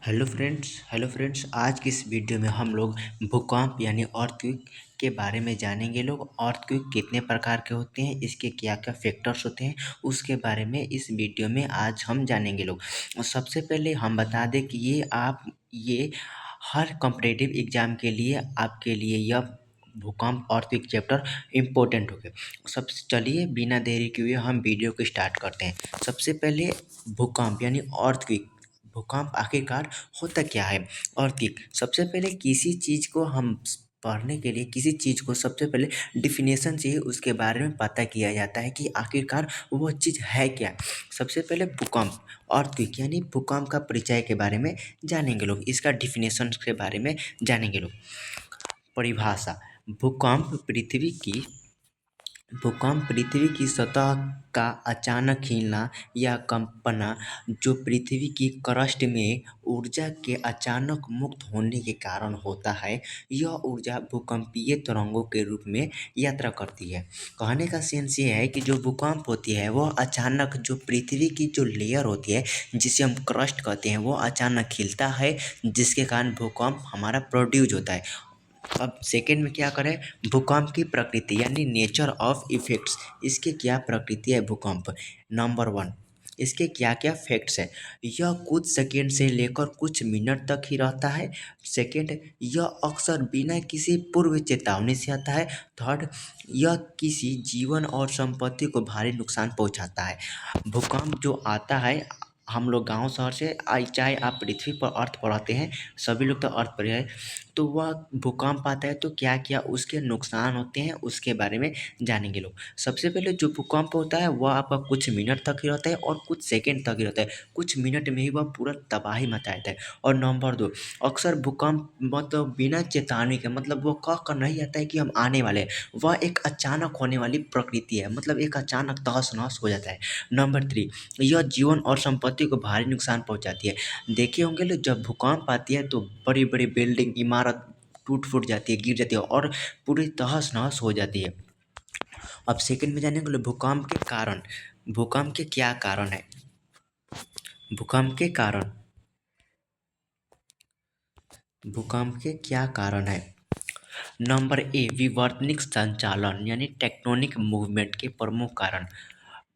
Hello friends, आज की इस वीडियो में हम लोग भूकंप यानी अर्थक्वेक के बारे में जानेंगे। लोग अर्थक्वेक कितने प्रकार के होते हैं, इसके क्या क्या फैक्टर्स होते हैं, उसके बारे में इस वीडियो में आज हम जानेंगे। लोग और सबसे पहले हम बता दें कि ये हर कॉम्पिटिटिव एग्जाम के लिए आपके लिए यह भूकंप अर्थक्वेक चैप्टर इम्पोर्टेंट हो गया। सबसे चलिए बिना देरी के हुए हम वीडियो को स्टार्ट करते हैं। सबसे पहले भूकंप यानी अर्थक्वेक, भूकंप आखिरकार होता क्या है। अर्थक्वेक, सबसे पहले किसी चीज़ को हम पढ़ने के लिए किसी चीज़ को सबसे पहले डिफिनेशन चाहिए, उसके बारे में पता किया जाता है कि आखिरकार वो चीज़ है क्या। सबसे पहले भूकंप अर्थक्वेक यानी भूकंप का परिचय के बारे में जानेंगे लोग, इसका डिफिनेशन के बारे में जानेंगे लोग। परिभाषा, भूकंप पृथ्वी की भूकंप पृथ्वी की सतह का अचानक हिलना या कंपना जो पृथ्वी की क्रस्ट में ऊर्जा के अचानक मुक्त होने के कारण होता है। यह ऊर्जा भूकंपीय तरंगों के रूप में यात्रा करती है। कहने का सेंस ये है कि जो भूकंप होती है वह अचानक जो पृथ्वी की जो लेयर होती है जिसे हम क्रस्ट कहते हैं वो अचानक हिलता है, जिसके कारण भूकंप हमारा प्रोड्यूस होता है। अब सेकेंड में क्या करें, भूकंप की प्रकृति यानी नेचर ऑफ इफेक्ट्स, इसके क्या प्रकृति है भूकंप। नंबर 1, इसके क्या क्या फैक्ट्स है। यह कुछ सेकेंड से लेकर कुछ मिनट तक ही रहता है। सेकेंड, यह अक्सर बिना किसी पूर्व चेतावनी से आता है। थर्ड, यह किसी जीवन और संपत्ति को भारी नुकसान पहुंचाता है। भूकंप जो आता है, हम लोग गांव शहर से चाहे आप पृथ्वी पर अर्थ पर रहते हैं, सभी लोग तो अर्थ पर है, तो वह भूकंप आता है तो क्या क्या उसके नुकसान होते हैं उसके बारे में जानेंगे लोग। सबसे पहले जो भूकंप होता है वह आपका कुछ मिनट तक ही रहता है और कुछ सेकंड तक ही रहता है, कुछ मिनट में ही वह पूरा तबाही मचा देता है। और नंबर 2, अक्सर भूकंप मतलब बिना चेतावनी के, मतलब वो कह कर नहीं आता है कि हम आने वाले हैं, वह एक अचानक होने वाली प्रकृति है, मतलब एक अचानक तहस नहस हो जाता है। नंबर 3, यह जीवन और संपत्ति को भारी नुकसान पहुंचाती है। देखे होंगे लोग, जब भूकंप आती है तो बड़ी बड़ी बिल्डिंग इमारत टूट फूट जाती है, गिर जाती है और पूरी तहस नहस हो जाती है। अब सेकंड में जानेंगे लोग भूकंप के कारण, भूकंप के क्या कारण है। भूकंप के कारण, भूकंप के क्या कारण है। नंबर ए, विवर्तनिक संचालन यानी टेक्टोनिक मूवमेंट के प्रमुख कारण।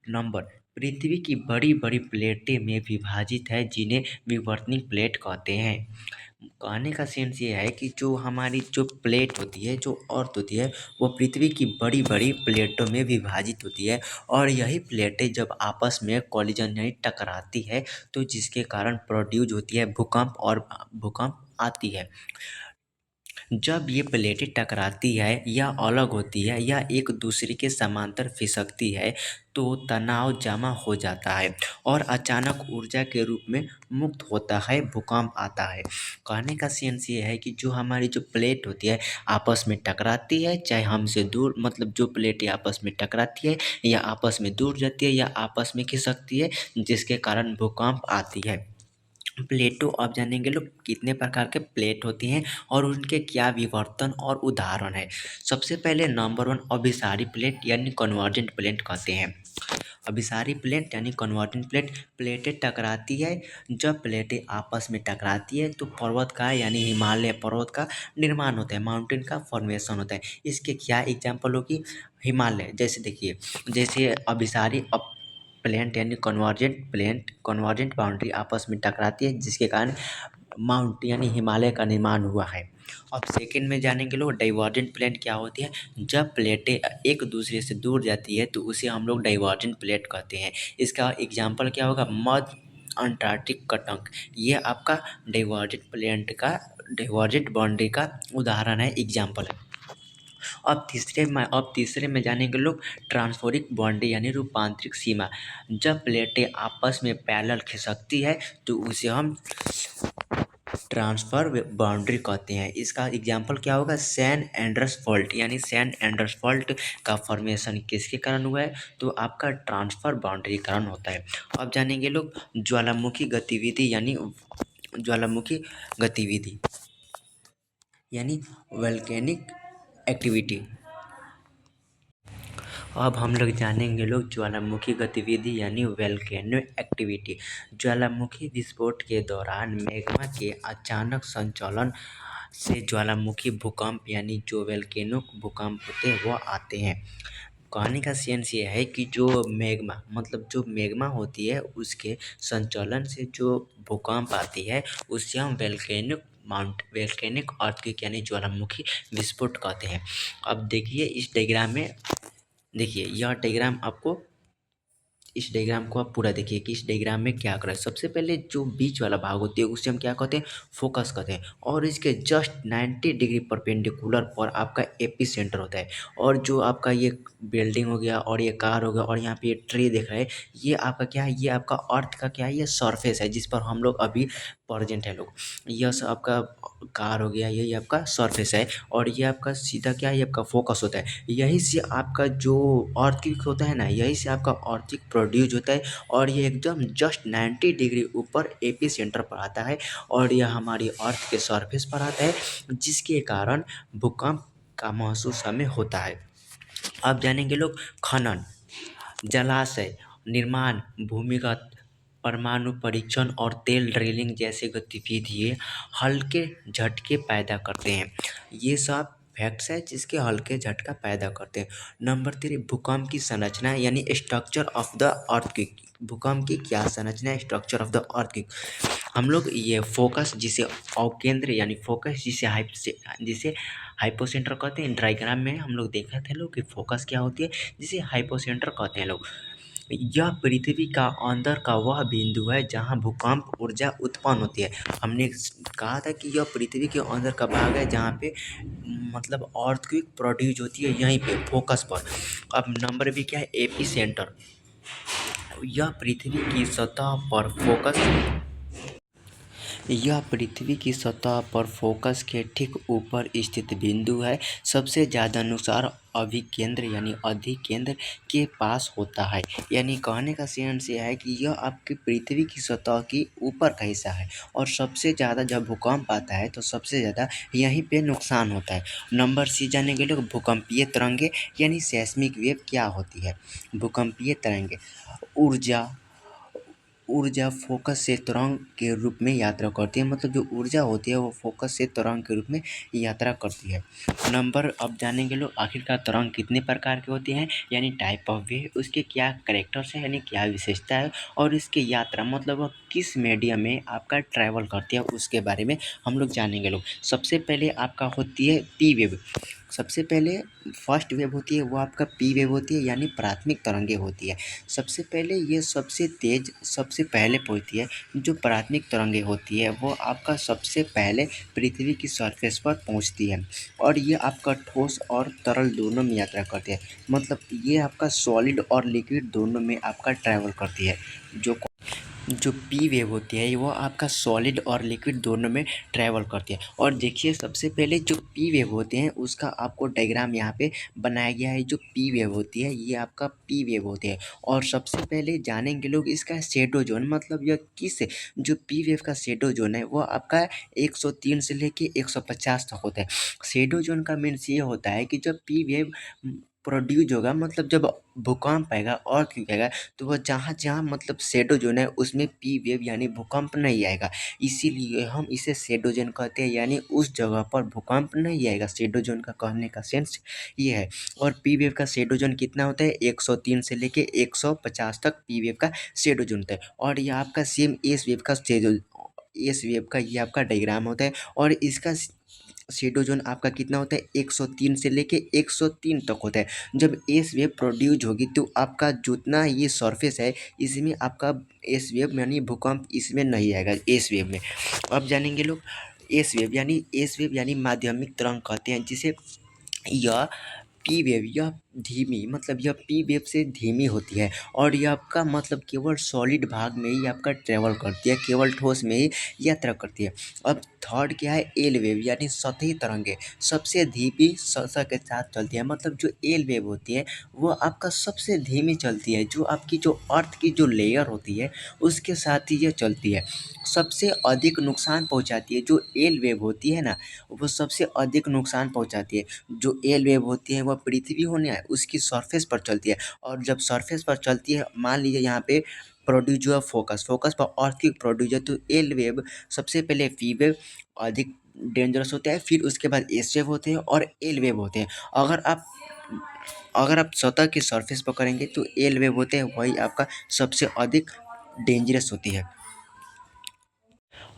नंबर, पृथ्वी की बड़ी बड़ी प्लेटें में विभाजित है जिन्हें विवर्तनिक प्लेट कहते हैं। कहने का सेंस ये है कि जो हमारी जो प्लेट होती है, जो अर्थ होती है, वो पृथ्वी की बड़ी बड़ी प्लेटों में विभाजित होती है और यही प्लेटें जब आपस में कॉलिजन यानी टकराती है तो जिसके कारण प्रोड्यूस होती है भूकंप और भूकंप आती है। जब ये प्लेटें टकराती है या अलग होती है या एक दूसरे के समांतर खिसकती है तो तनाव जमा हो जाता है और अचानक ऊर्जा के रूप में मुक्त होता है, भूकंप आता है। कहने का सेंस ये है कि जो हमारी जो प्लेट होती है आपस में टकराती है, चाहे हमसे दूर, मतलब जो प्लेटें आपस में टकराती है या आपस में दूर जाती है या आपस में खिसकती है, जिसके कारण भूकंप आती है। प्लेटों, अब जानेंगे लोग कितने प्रकार के प्लेट होती हैं और उनके क्या विवर्तन और उदाहरण है। सबसे पहले नंबर 1, अभिसारी प्लेट यानी कन्वर्जेंट प्लेट कहते हैं। अभिसारी प्लेट यानी कन्वर्जेंट प्लेट, प्लेटें टकराती है। जब प्लेटें आपस में टकराती है तो पर्वत का यानी हिमालय पर्वत का निर्माण होता है, माउंटेन का फॉर्मेशन होता है। इसके क्या एग्जाम्पल होगी, हिमालय, जैसे देखिए, जैसे अभिसारी प्लेट यानी कन्वर्जेंट बाउंड्री आपस में टकराती है जिसके कारण माउंट यानी हिमालय का निर्माण हुआ है। अब सेकंड में जानेंगे लोग डाइवर्जेंट प्लेट क्या होती है। जब प्लेटें एक दूसरे से दूर जाती है तो उसे हम लोग डाइवर्जेंट प्लेट कहते हैं। इसका एग्जाम्पल क्या होगा, मध्य अंटार्कटिक कटंक, ये आपका डाइवर्जेंट बाउंड्री का उदाहरण है, एग्जाम्पल है। अब तीसरे में जानेंगे लोग ट्रांसफोरिक बाउंड्री यानी रूपांतरिक सीमा। जब प्लेटें आपस में पैरेलल खिसकती है तो उसे हम ट्रांसफर बाउंड्री कहते हैं। इसका एग्जाम्पल क्या होगा, सैन एंडर्स फॉल्ट, यानी सैन एंडर्स फॉल्ट का फॉर्मेशन किसके कारण हुआ है, तो आपका ट्रांसफर बाउंड्री कारण होता है। अब जानेंगे लोग ज्वालामुखी गतिविधि ज्वालामुखी गतिविधि यानी वोल्केनिक एक्टिविटी। अब हम लोग जानेंगे लोग ज्वालामुखी गतिविधि यानी वोल्केनो एक्टिविटी। ज्वालामुखी विस्फोट के दौरान मैग्मा के अचानक संचालन से ज्वालामुखी भूकंप यानी जो वोल्केनो भूकंप होते हैं वो आते हैं। कहने का सेंस ये है कि जो मैग्मा मतलब जो मैग्मा होती है उसके संचालन से जो भूकंप आती है उससे हम वोल्केनिक अर्थक्वेक यानी ज्वालामुखी विस्फोट कहते हैं। अब देखिए इस डायग्राम में, देखिए यह डायग्राम आपको, इस डायग्राम को आप पूरा देखिए कि इस डायग्राम में क्या कर रहा है। सबसे पहले जो बीच वाला भाग होती है उसे हम क्या कहते हैं, फोकस कहते हैं। और इसके जस्ट 90 डिग्री परपेंडिकुलर पर आपका एपी सेंटर होता है। और जो आपका ये बिल्डिंग हो गया और ये कार हो गया और यहाँ पे ये ट्री देख रहे हैं, ये आपका क्या है, ये आपका अर्थ का क्या है, ये सरफेस है जिस पर हम लोग अभी प्रेजेंट है लोग। यह सब आपका कार हो गया, यही आपका सरफेस है। और ये आपका सीधा क्या है, ये आपका फोकस होता है। यही से आपका जो अर्थक्वेक होता है ना, यही से आपका अर्थक्वेक प्रोड्यूस होता है। और ये एकदम जस्ट 90 डिग्री ऊपर एपी सेंटर पर आता है और यह हमारी अर्थ के सरफेस पर आता है, जिसके कारण भूकंप का महसूस हमें होता है। अब जानेंगे लोग खनन, जलाशय निर्माण, भूमिगत परमाणु परीक्षण और तेल ड्रिलिंग जैसे गतिविधि हल्के झटके पैदा करते हैं। ये सब फैक्ट्स है जिसके हल्के झटका पैदा करते हैं। नंबर 3, भूकंप की संरचना यानी स्ट्रक्चर ऑफ द अर्थक्वेक। भूकंप की क्या संरचना है, स्ट्रक्चर ऑफ द अर्थक्वेक। हम लोग ये फोकस जिसे अवकेंद्र यानी फोकस जिसे हाइपोसेंटर कहते हैं। डायग्राम में हम लोग देखा थे लोग कि फोकस क्या होती है, जिसे हाइपोसेंटर कहते हैं लोग। यह पृथ्वी का अंदर का वह बिंदु है जहां भूकंप ऊर्जा उत्पन्न होती है। हमने कहा था कि यह पृथ्वी के अंदर का भाग है जहां पे मतलब अर्थक्वेक प्रोड्यूस होती है, यहीं पे फोकस पर। अब नंबर भी क्या है, एपी सेंटर। यह पृथ्वी की सतह पर फोकस यह पृथ्वी की सतह पर फोकस के ठीक ऊपर स्थित बिंदु है। सबसे ज़्यादा नुकसान अभिकेंद्र यानी अधिकेंद्र के पास होता है। यानी कहने का सेंस यह है कि यह आपकी पृथ्वी की सतह की ऊपर का हिस्सा है और सबसे ज़्यादा जब भूकंप आता है तो सबसे ज़्यादा यहीं पे नुकसान होता है। नंबर सी जानेंगे लोग भूकंपीय तरंगे यानी सेस्मिक वेव क्या होती है। भूकंपीय तरंगे ऊर्जा फोकस से तरंग के रूप में यात्रा करती है। मतलब जो ऊर्जा होती है वो फोकस से तरंग के रूप में यात्रा करती है। नंबर अब जानेंगे लोग आखिरकार तरंग कितने प्रकार की होती हैं यानी टाइप ऑफ वेव, उसके क्या करेक्टर्स है यानी क्या विशेषता है और इसकी यात्रा मतलब वह किस मीडियम में आपका ट्रैवल करती है उसके बारे में हम लोग जानेंगे लोग। सबसे पहले आपका होती है पी वेव। सबसे पहले फर्स्ट वेव होती है वो आपका पी वेव होती है यानी प्राथमिक तरंगे होती है। सबसे पहले ये सबसे तेज सबसे पहले पहुंचती है। जो प्राथमिक तरंगे होती है वो आपका सबसे पहले पृथ्वी की सरफेस पर पहुंचती है और ये आपका ठोस और तरल दोनों में यात्रा करती है। मतलब ये आपका सॉलिड और लिक्विड दोनों में आपका ट्रैवल करती है। जो पी वेव होती है वो आपका सॉलिड और लिक्विड दोनों में ट्रैवल करती है। और देखिए सबसे पहले जो पी वेव होते हैं उसका आपको डायग्राम यहाँ पे बनाया गया है। जो पी वेव होती है ये आपका पी वेव होती है और सबसे पहले जानेंगे लोग इसका शेडो जोन, मतलब यह किस, जो पी वेव का शेडो जोन है वो आपका 103 से लेके 150 तक होता है। शेडो जोन का मीन्स ये होता है कि जब पी वेव प्रोड्यूस होगा, मतलब जब भूकंप आएगा और क्यों आएगा तो वह जहाँ जहाँ मतलब शेडो जोन है उसमें पी वेव यानी भूकंप नहीं आएगा। इसीलिए हम इसे शेडो जोन कहते हैं यानी उस जगह पर भूकंप नहीं आएगा। शेडो जोन का कहने का सेंस ये है। और पी वेव का शेडो जोन कितना होता है, 103 से लेके 150 तक पी वेव का शेडो जोन होता है। और यह आपका सेम एस वेव का शेडो, एस वेव का ये आपका डायग्राम होता है और इसका शेडो जोन आपका कितना होता है, 103 से लेके 103 तक होता है। जब एस वेव प्रोड्यूस होगी तो आपका जितना ये सरफेस है इसमें आपका एस वेव यानी भूकंप इसमें नहीं आएगा एस वेव में। अब जानेंगे लोग एस वेव यानी माध्यमिक तरंग कहते हैं जिसे यह पी वेव यह धीमी, मतलब यह पी वेव से धीमी होती है और यह आपका मतलब केवल सॉलिड भाग में ही आपका ट्रेवल करती है, केवल ठोस में ही यात्रा करती है। अब थर्ड क्या है, एल वेव यानी सतही तरंगे सबसे धीमी सतह के साथ चलती है। मतलब जो एल वेव होती है वो आपका सबसे धीमी चलती है, जो आपकी जो अर्थ की जो लेयर होती है उसके साथ ही यह चलती है। सबसे अधिक नुकसान पहुंचाती है जो एल वेव होती है ना, वो सबसे अधिक नुकसान पहुंचाती है। जो एल वेव होती है वह पृथ्वी उसकी सरफेस पर चलती है। और जब सरफेस पर चलती है, मान लीजिए यहाँ पे प्रोड्यूस हुआ फोकस, फोकस पर अर्थक्वेक प्रोड्यूस है, तो एल वेव सबसे पहले वी वेव अधिक डेंजरस होता है, फिर उसके बाद एस वेव होते हैं और एल वेव होते हैं। अगर आप अगर आप सतह की सरफेस पर करेंगे तो एल वेव होते हैं, वही आपका सबसे अधिक डेंजरस होती है।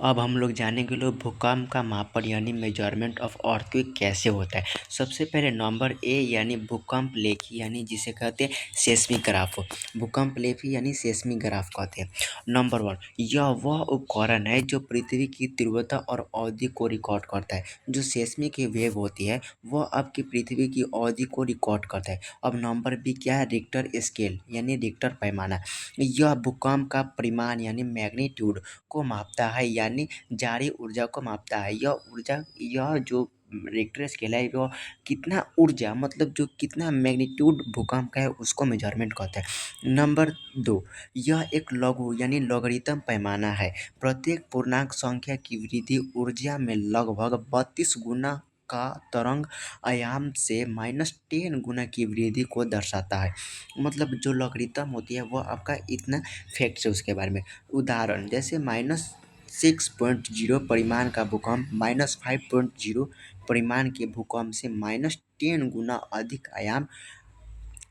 अब हम लोग जानेंगे लोग भूकंप का मापन यानी मेजरमेंट ऑफ अर्थक्वेक कैसे होता है। सबसे पहले नंबर ए यानी भूकंप लेखी यानी जिसे कहते हैं सेस्मिग्राफ। भूकंप लेखी यानी सेस्मिग्राफ कहते हैं। नंबर 1, यह वह उपकरण है जो पृथ्वी की तीव्रता और अवधि को रिकॉर्ड करता है। जो सेस्मिक वेव होती है वह आपकी पृथ्वी की अवधि को रिकॉर्ड करता है। अब नंबर बी क्या है, रिक्टर स्केल यानी रिक्टर पैमाना। यह भूकंप का परिमाण यानी मैग्नीट्यूड को मापता है यानी जारी ऊर्जा को मापता है। यह जो रिक्टर स्केल है वो कितना ऊर्जा मतलब जो कितना मैग्नीट्यूड भूकंप का है उसको मेजरमेंट करता है। नंबर 2, यह एक लघु यानी लॉगरिथम पैमाना है। प्रत्येक पूर्णांक संख्या की वृद्धि ऊर्जा में लगभग 32 गुना का तरंग आयाम से -10 गुना की वृद्धि को दर्शाता है। मतलब जो लॉगरिथम होती है वो आपका इतना फैक्ट्स है उसके बारे में। उदाहरण जैसे -6.0 परिमाण का भूकंप -5.0 परिमाण के भूकंप से -10 गुना अधिक आयाम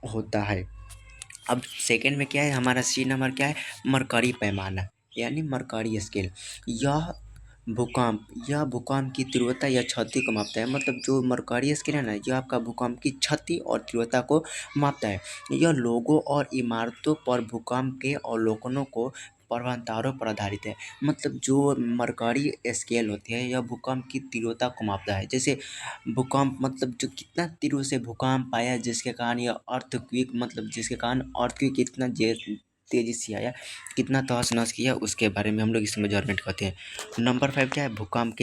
होता है। अब सेकंड में क्या है, हमारा सी नंबर क्या है, मरकरी पैमाना यानी मरकरी स्केल। यह भूकंप की तीव्रता या क्षति को मापता है। मतलब जो मरकरी स्केल है ना, यह आपका भूकंप की क्षति और तीव्रता को मापता है। यह लोगों और इमारतों पर भूकंप के अवलोकनों को प्रभावों पर आधारित है। मतलब जो मरकरी स्केल होती है यह भूकंप की तीव्रता को मापता है। जैसे भूकंप मतलब जो कितना तीव्र से भूकंप आया जिसके कारण यह अर्थक्वेक मतलब जिसके कारण अर्थक्वेक इतना तेजी से आया, कितना तहस नहस किया, उसके बारे में हम लोग इस मेजरमेंट करते हैं। नंबर 5 क्या है, भूकंप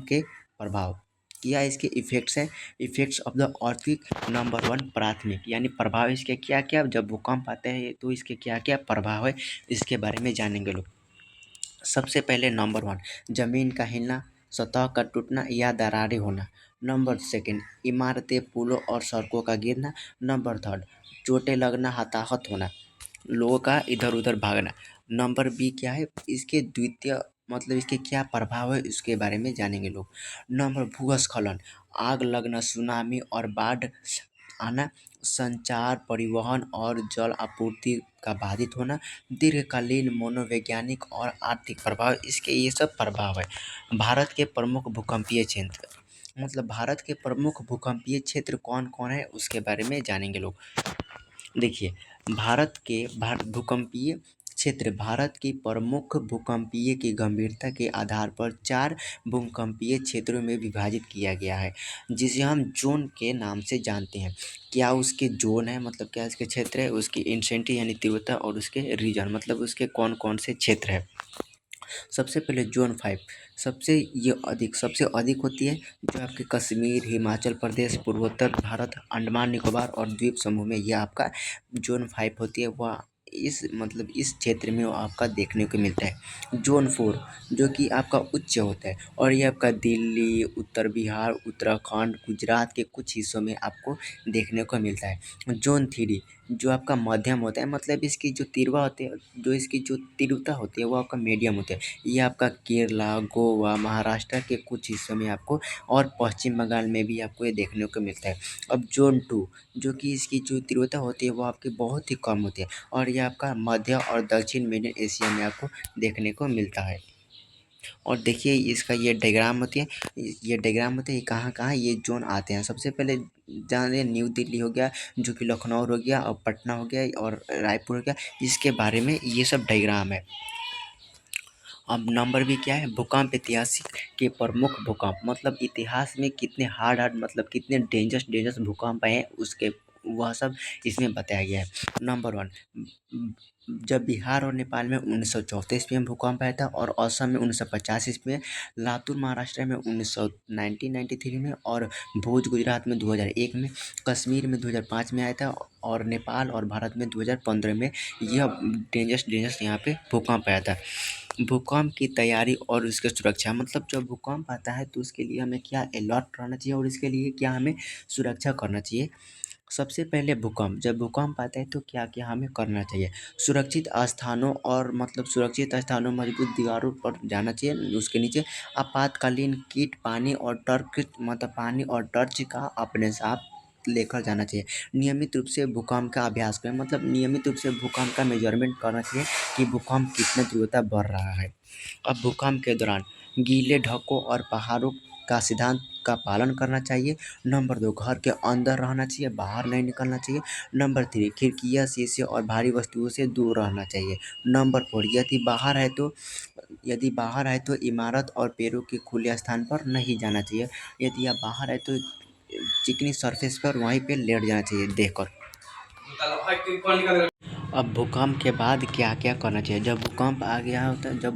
के प्रभाव या इसके इफेक्ट्स है। Effects of the earthquake. Number 1, प्राथमिक यानी प्रभाव इसके क्या क्या, जब भूकंप आते हैं तो इसके क्या क्या प्रभाव है इसके बारे में जानेंगे लोग। सबसे पहले नंबर 1, जमीन का हिलना, सतह का टूटना या दरारें होना। नंबर 2, इमारतें, पुलों और सड़कों का गिरना। नंबर 3, चोटें लगना, हताहत होना, लोगों का इधर उधर भागना। नंबर बी क्या है, इसके द्वितीय मतलब इसके क्या प्रभाव है इसके बारे में जानेंगे लोग। नंबर भूस्खलन, आग लगना, सुनामी और बाढ़ आना, संचार, परिवहन और जल आपूर्ति का बाधित होना, दीर्घकालीन मनोवैज्ञानिक और आर्थिक प्रभाव, इसके ये सब प्रभाव है। भारत के प्रमुख भूकंपीय क्षेत्र, मतलब भारत के प्रमुख भूकंपीय क्षेत्र कौन कौन है उसके बारे में जानेंगे लोग। देखिए, भूकंपीय क्षेत्र भारत की प्रमुख भूकंपीय की गंभीरता के आधार पर 4 भूकंपीय क्षेत्रों में विभाजित किया गया है, जिसे हम जोन के नाम से जानते हैं। क्या उसके जोन है, मतलब क्या इसके क्षेत्र है, उसकी इंटेंसिटी यानी तीव्रता, और उसके रीजन मतलब उसके कौन कौन से क्षेत्र है। सबसे पहले जोन 5 सबसे अधिक होती है, जो आपके कश्मीर, हिमाचल प्रदेश, पूर्वोत्तर भारत, अंडमान निकोबार और द्वीप समूह में यह आपका जोन 5 होती है। वह इस क्षेत्र में वो आपका देखने को मिलता है। जोन 4 जो कि आपका उच्च होता है और ये आपका दिल्ली, उत्तर बिहार, उत्तराखंड, गुजरात के कुछ हिस्सों में आपको देखने को मिलता है। जोन 3 जो आपका मध्यम होता है, मतलब इसकी जो तीव्रता होती है वो आपका मीडियम होता है। ये आपका केरला, गोवा, महाराष्ट्र के कुछ हिस्सों में आपको और पश्चिम बंगाल में भी आपको ये देखने को मिलता है। अब जोन 2 जो कि इसकी जो तीव्रता होती है वो आपकी बहुत ही कम होती है और ये आपका मध्य और दक्षिण मेडन एशिया में आपको देखने को मिलता है। और देखिए इसका ये डायग्राम होती है, कहाँ-कहाँ ये ज़ोन आते हैं। सबसे पहले जान लें न्यू दिल्ली हो गया, जो कि लखनऊ हो गया और पटना हो गया और रायपुर हो गया, इसके बारे में ये सब डायग्राम है। अब नंबर भी क्या है, भूकंप इतिहास के प्रमुख भूकंप, मतलब इतिहास में कितने हार्ड मतलब कितने डेंजरस भूकंप आए हैं उसके वह सब इसमें बताया गया है। नंबर 1, जब बिहार और नेपाल में 1934 ईस्वी में भूकंप आया था और असम में 1950 ईस्वी में, लातूर महाराष्ट्र में 1993 में और भुज गुजरात में 2001 में, कश्मीर में 2005 में आया था और नेपाल और भारत में 2015 में यह डेंजरस यहाँ पे भूकंप आया था। भूकंप की तैयारी और उसकी सुरक्षा, मतलब जब भूकंप आता है तो उसके लिए हमें क्या अलर्ट रहना चाहिए और इसके लिए क्या हमें सुरक्षा करना चाहिए। सबसे पहले भूकंप, जब भूकंप आता है तो क्या-क्या हमें करना चाहिए? सुरक्षित स्थानों और सुरक्षित स्थानों, मजबूत दीवारों पर जाना चाहिए, उसके नीचे आपातकालीन किट, पानी और टॉर्च का अपने साथ लेकर जाना चाहिए। नियमित रूप से भूकंप का अभ्यास करें, मतलब नियमित रूप से भूकंप का मेज़रमेंट करना चाहिए कि भूकंप कितना तीव्रता बढ़ रहा है। अब भूकंप के दौरान गीले ढकों और पहाड़ों का सिद्धांत का पालन करना चाहिए। नंबर 2, घर के अंदर रहना चाहिए, बाहर नहीं निकलना चाहिए। नंबर 3, खिड़कियाँ, शीशे और भारी वस्तुओं से दूर रहना चाहिए। नंबर 4, यदि बाहर है तो इमारत और पेड़ों के खुले स्थान पर नहीं जाना चाहिए। यदि आप बाहर है तो चिकनी सरफेस पर वहीं पे लेट जाना चाहिए देखकर। अब भूकंप के बाद क्या-क्या करना चाहिए? जब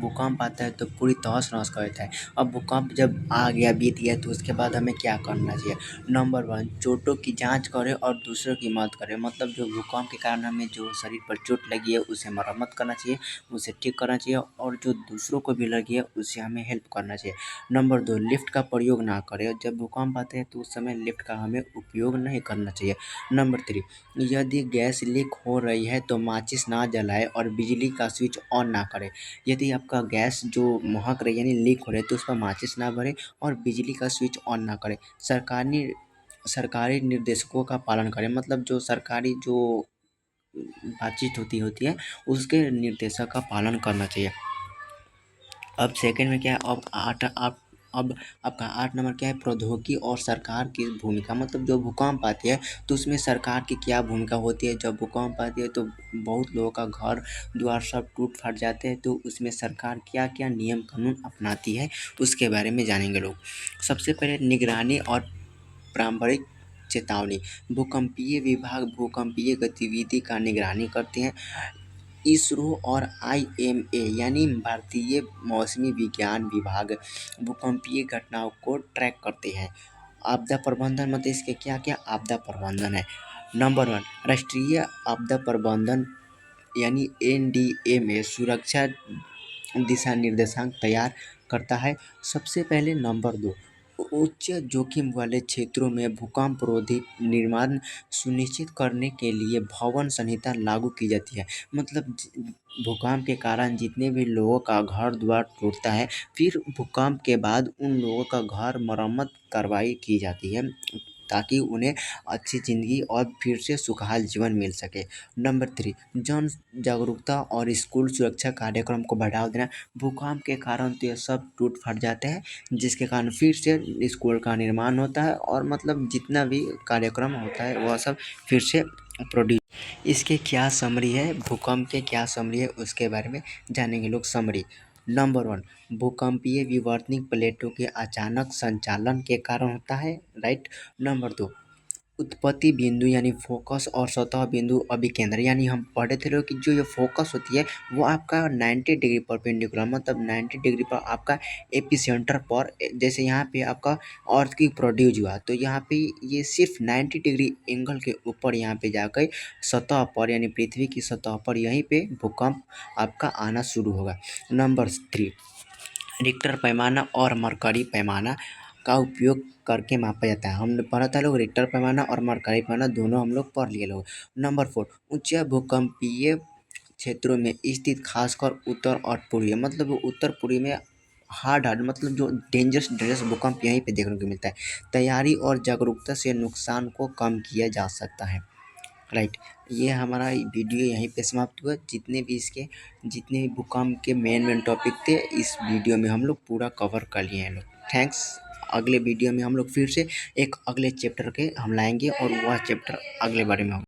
भूकंप आता है तो पूरी तहस-नहस कर देता है। अब भूकंप जब आ गया, बीत गया, तो उसके बाद हमें क्या करना चाहिए? नंबर 1, चोटों की जाँच करें और दूसरों की मदद करें। मतलब जो भूकंप के कारण हमें जो शरीर पर चोट लगी है उसे मरम्मत करना चाहिए, उसे ठीक करना चाहिए, और जो दूसरों को भी लगी है उससे हमें हेल्प करना चाहिए। नंबर 2, लिफ्ट का प्रयोग ना करें। जब भूकंप आते हैं तो उस समय लिफ्ट का हमें उपयोग नहीं करना चाहिए। नंबर 3, यदि गैस लीक हो रही है तो माचिस ना जलाएं और बिजली का स्विच ऑन ना करें। यदि आपका गैस जो महक रही है यानी लीक हो रही है तो उस पर माचिस ना भरें और बिजली का स्विच ऑन ना करें। सरकारी निर्देशकों का पालन करें, मतलब जो सरकारी जो बातचीत होती है उसके निर्देशों का पालन करना चाहिए। अब सेकंड में क्या है, अब आपका 8 नंबर क्या है, प्रौद्योगिकी और सरकार की भूमिका। मतलब जो भूकंप आती है तो उसमें सरकार की क्या भूमिका होती है। जब भूकंप आती है तो बहुत लोगों का घर द्वार सब टूट फट जाते हैं, तो उसमें सरकार क्या-क्या नियम कानून अपनाती है उसके बारे में जानेंगे लोग। सबसे पहले निगरानी और प्रारंभिक चेतावनी। भूकंपीय विभाग भूकंपीय गतिविधि का निगरानी करते हैं। इसरो और IMA यानी भारतीय मौसमी विज्ञान विभाग भूकंपीय घटनाओं को ट्रैक करते हैं। आपदा प्रबंधन, मतलब इसके क्या-क्या आपदा प्रबंधन है। नंबर 1, राष्ट्रीय आपदा प्रबंधन यानी NDMA सुरक्षा दिशा निर्देशांक तैयार करता है। सबसे पहले नंबर 2, उच्च जोखिम वाले क्षेत्रों में भूकंप-रोधी निर्माण सुनिश्चित करने के लिए भवन संहिता लागू की जाती है। मतलब भूकंप के कारण जितने भी लोगों का घर द्वार टूटता है, फिर भूकंप के बाद उन लोगों का घर मरम्मत कार्रवाई की जाती है ताकि उन्हें अच्छी ज़िंदगी और फिर से सुखहाल जीवन मिल सके। नंबर 3, जन जागरूकता और स्कूल सुरक्षा कार्यक्रम को बढ़ावा देना। भूकंप के कारण तो ये सब टूट फट जाते हैं, जिसके कारण फिर से स्कूल का निर्माण होता है और मतलब जितना भी कार्यक्रम होता है वह सब फिर से प्रोड्यूस। इसके क्या समरी है, भूकंप के क्या समरी है उसके बारे में जानेंगे लोग। समरी नंबर 1, भूकंपीय विवर्तनिक प्लेटों के अचानक संचालन के कारण होता है, राइट। नंबर 2, उत्पत्ति बिंदु यानी फोकस और सतह बिंदु अभिकेंद्र। यानी हम पढ़े थे लोग कि जो ये फोकस होती है वो आपका 90 डिग्री परपेंडिकुलर, मतलब 90 डिग्री पर आपका एपिसेंटर पर, जैसे यहाँ पे आपका अर्थ की प्रोड्यूस हुआ तो यहाँ पे ये सिर्फ 90 डिग्री एंगल के ऊपर यहाँ पे जाकर सतह पर यानी पृथ्वी की सतह पर यहीं पे भूकंप आपका आना शुरू होगा। नंबर 3, रिक्टर पैमाना और मरकरी पैमाना का उपयोग करके मापा जाता है। हमने पढ़ा था लोग, रिक्टर पैमाना और मरकरी पैमाना दोनों हम लोग पढ़ लिए लोग। नंबर 4, उच्च भूकंपीय क्षेत्रों में स्थित खासकर उत्तर और पूर्वी, मतलब उत्तर पूर्वी में हार्ड मतलब जो डेंजरस भूकंप यहीं पे देखने को मिलता है। तैयारी और जागरूकता से नुकसान को कम किया जा सकता है, राइट। ये हमारा वीडियो यहीं पे समाप्त हुआ। जितने भी भूकंप के मेन टॉपिक थे इस वीडियो में हम लोग पूरा कवर कर लिए हैं लोग। थैंक्स। अगले वीडियो में हम लोग फिर से एक अगले चैप्टर के हम लाएंगे और वह चैप्टर अगले बारे में होगा।